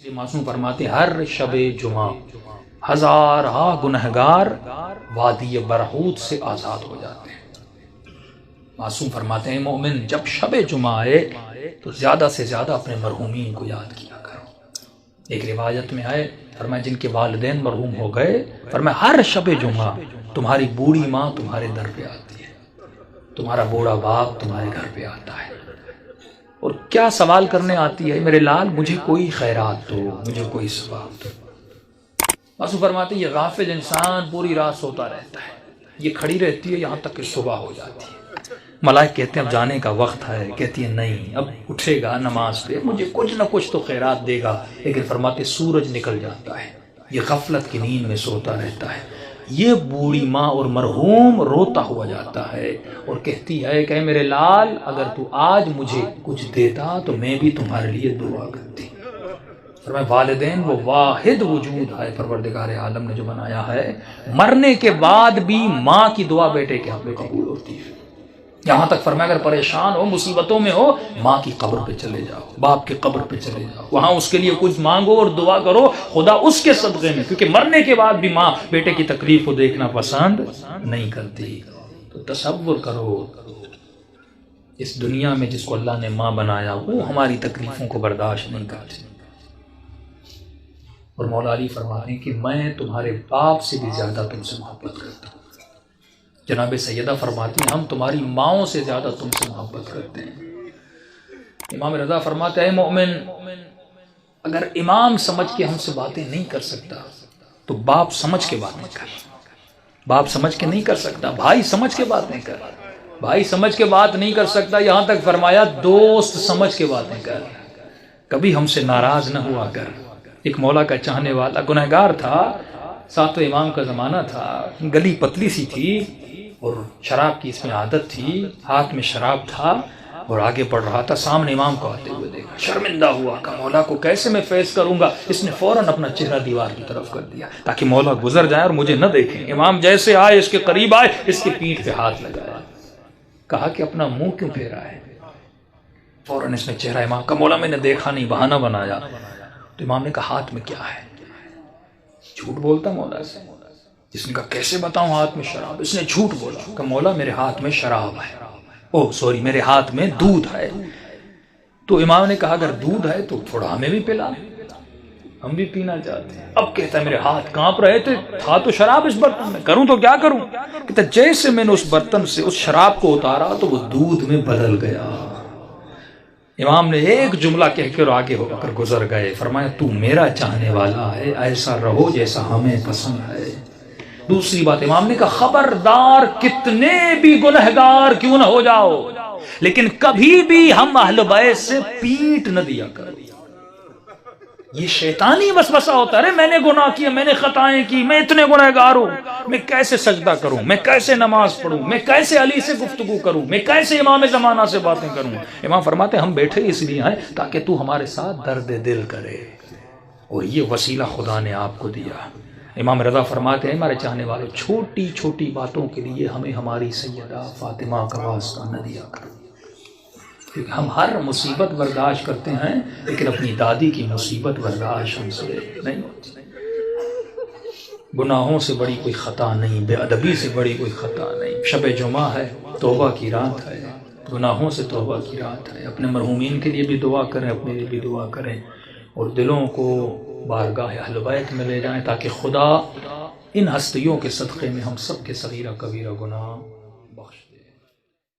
معصوم فرماتے ہر شب جمعہ ہزارہ گنہگار وادی برہوت سے آزاد ہو جاتے ہیں۔ معصوم فرماتے ہیں مومن جب شب جمعہ آئے تو زیادہ سے زیادہ اپنے مرحومین کو یاد کیا کرو۔ ایک روایت میں آئے فرمایا جن کے والدین مرحوم ہو گئے، فرمایا ہر شب جمعہ تمہاری بوڑھی ماں تمہارے در پہ آتی ہے، تمہارا بوڑھا باپ تمہارے گھر پہ آتا ہے اور کیا سوال کرنے آتی ہے، میرے لال مجھے کوئی خیرات دو، مجھے کوئی ثواب دو۔ معصوم فرماتے ہیں یہ غافل انسان پوری رات سوتا رہتا ہے، یہ کھڑی رہتی ہے یہاں تک کہ صبح ہو جاتی ہے۔ ملائک کہتے ہیں اب جانے کا وقت ہے، کہتی ہے نہیں اب اٹھے گا نماز پہ، مجھے کچھ نہ کچھ تو خیرات دے گا، لیکن فرماتے سورج نکل جاتا ہے، یہ غفلت کی نیند میں سوتا رہتا ہے۔ یہ بوڑھی ماں اور مرحوم روتا ہوا جاتا ہے اور کہتی ہے کہ میرے لال اگر تو آج مجھے کچھ دیتا تو میں بھی تمہارے لیے دعا کرتی۔ فرمایا والدین وہ واحد وجود ہے پروردگار عالم نے جو بنایا ہے، مرنے کے بعد بھی ماں کی دعا بیٹے کے حق میں قبول ہوتی ہے۔ یہاں تک فرمایا اگر پریشان ہو مصیبتوں میں ہو ماں کی قبر پہ چلے جاؤ، باپ کی قبر پہ چلے جاؤ، وہاں اس کے لیے کچھ مانگو اور دعا کرو، خدا اس کے صدقے میں، کیونکہ مرنے کے بعد بھی ماں بیٹے کی تکلیف کو دیکھنا پسند نہیں کرتی۔ تو تصور کرو اس دنیا میں جس کو اللہ نے ماں بنایا وہ ہماری تکلیفوں کو برداشت نہیں کرتی، اور مولا علی فرماتے ہیں کہ میں تمہارے باپ سے بھی زیادہ تم سے محبت کرتا ہوں۔ جناب سیدہ فرماتی ہیں ہم تمہاری ماؤں سے زیادہ تم سے محبت کرتے ہیں۔ امام رضا فرماتے ہیں مومن اگر امام سمجھ کے ہم سے باتیں نہیں کر سکتا تو باپ سمجھ کے باتیں کر، باپ سمجھ کے نہیں کر سکتا، بھائی سمجھ کے باتیں کر، بھائی سمجھ کے بات نہیں کر سکتا، یہاں تک فرمایا دوست سمجھ کے باتیں کر، کبھی ہم سے ناراض نہ ہوا کر۔ ایک مولا کا چاہنے والا گنہگار تھا، ساتویں امام کا زمانہ تھا، گلی پتلی سی تھی اور شراب کی اس میں عادت تھی، ہاتھ میں شراب تھا اور آگے بڑھ رہا تھا، سامنے امام کو آتے ہوئے دیکھا، شرمندہ ہوا کہ مولا کو کیسے میں فیس کروں گا، اس نے فوراً اپنا چہرہ دیوار کی طرف کر دیا تاکہ مولا گزر جائے اور مجھے نہ دیکھیں۔ امام جیسے آئے اس کے قریب آئے، اس کی پیٹھ پہ ہاتھ لگایا، کہا کہ اپنا منہ کیوں پھیرا ہے؟ فوراً اس نے چہرہ امام کا مولا میں نے دیکھا نہیں، بہانہ بنایا۔ تو امام نے کہا ہاتھ میں کیا ہے؟ جھوٹ بولتا مولا سے؟ جس نے کہا کیسے بتاؤں ہاتھ میں شراب؟ اس نے جھوٹ بولا کہ مولا میرے ہاتھ میں شراب ہے، میرے ہاتھ میں دودھ ہے۔ تو امام نے کہا اگر دودھ ہے تو تھوڑا ہمیں بھی پلا، ہم بھی پینا چاہتے ہیں۔ اب کہتا ہے میرے ہاتھ کانپ رہے تھے، تھا تو شراب اس برتن میں، کروں تو کیا کروں؟ کہتا جیسے میں نے اس برتن سے اس شراب کو اتارا تو وہ دودھ میں بدل گیا۔ امام نے ایک جملہ کہہ کر آگے ہو کر گزر گئے، فرمایا تو میرا چاہنے والا ہے، ایسا رہو جیسا ہمیں پسند ہے۔ دوسری بات امام نے کہا خبردار کتنے بھی گنہگار کیوں نہ ہو جاؤ لیکن کبھی بھی ہم اہل بیت سے پیٹ نہ دیا کرو۔ یہ شیطانی وسوسہ ہوتا ہے، میں نے گناہ کیا، میں نے خطائیں کی، میں اتنے گنہگار ہوں، میں کیسے سجدہ کروں، میں کیسے نماز پڑھوں، میں کیسے علی سے گفتگو کروں، میں کیسے امام زمانہ سے باتیں کروں۔ امام فرماتے ہیں ہم بیٹھے اس لیے ہیں تاکہ تو ہمارے ساتھ درد دل کرے، اور یہ وسیلہ خدا نے آپ کو دیا۔ امام رضا فرماتے ہیں ہمارے چاہنے والے چھوٹی چھوٹی باتوں کے لیے ہمیں ہماری سیدہ فاطمہ کا واسطہ نہ دیا کرو، کیونکہ ہم ہر مصیبت برداشت کرتے ہیں لیکن اپنی دادی کی مصیبت برداشت ہم سے نہیں ہوتی۔ گناہوں سے بڑی کوئی خطا نہیں، بے ادبی سے بڑی کوئی خطا نہیں۔ شب جمعہ ہے، توبہ کی رات ہے، گناہوں سے توبہ کی رات ہے۔ اپنے مرحومین کے لیے بھی دعا کریں، اپنے لیے بھی دعا کریں، اور دلوں کو بارگاہ اہل بیت میں لے جائیں تاکہ خدا ان ہستیوں کے صدقے میں ہم سب کے صغیرہ کبیرہ گناہ بخش۔